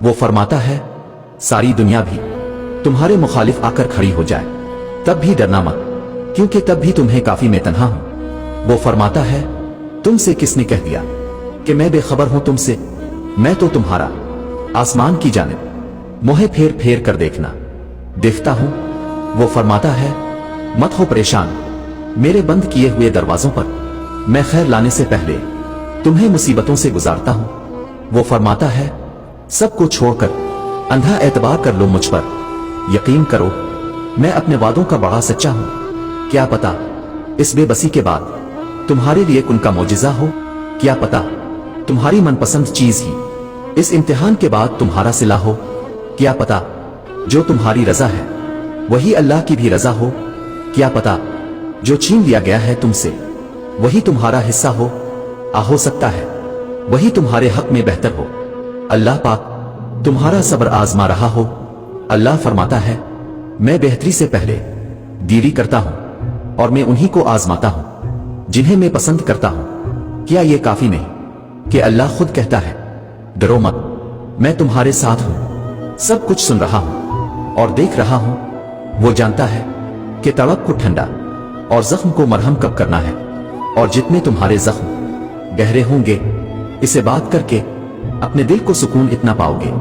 وہ فرماتا ہے ساری دنیا بھی تمہارے مخالف آ کر کھڑی ہو جائے تب بھی ڈرنا مت، کیونکہ تب بھی تمہیں کافی میں تنہا ہوں۔ وہ فرماتا ہے تم سے کس نے کہہ دیا کہ میں بے خبر ہوں تم سے؟ میں تو تمہارا آسمان کی جانب منہ پھیر پھیر کر دیکھتا ہوں۔ وہ فرماتا ہے مت ہو پریشان میرے بند کیے ہوئے دروازوں پر، میں خیر لانے سے پہلے تمہیں مصیبتوں سے گزارتا ہوں۔ وہ فرماتا ہے سب کو چھوڑ کر اندھا اعتبار کر لو مجھ پر، یقین کرو میں اپنے وعدوں کا بڑا سچا ہوں۔ کیا پتا اس بے بسی کے بعد تمہارے لیے ان کا معجزہ ہو، کیا پتا تمہاری من پسند چیز ہی اس امتحان کے بعد تمہارا صلہ ہو، کیا پتا جو تمہاری رضا ہے وہی اللہ کی بھی رضا ہو، کیا پتا جو چھین لیا گیا ہے تم سے وہی تمہارا حصہ ہو سکتا ہے وہی تمہارے حق میں بہتر ہو۔ اللہ پاک تمہارا صبر آزما رہا ہو۔ اللہ فرماتا ہے میں بہتری سے پہلے دیری کرتا ہوں اور میں انہی کو آزماتا ہوں جنہیں میں پسند کرتا ہوں۔ کیا یہ کافی نہیں کہ اللہ خود کہتا ہے ڈرو مت میں تمہارے ساتھ ہوں، سب کچھ سن رہا ہوں اور دیکھ رہا ہوں۔ وہ جانتا ہے کہ تڑپ کو ٹھنڈا اور زخم کو مرہم کب کرنا ہے، اور جتنے تمہارے زخم گہرے ہوں گے اسے بات کر کے اپنے دل کو سکون اتنا پاؤ گے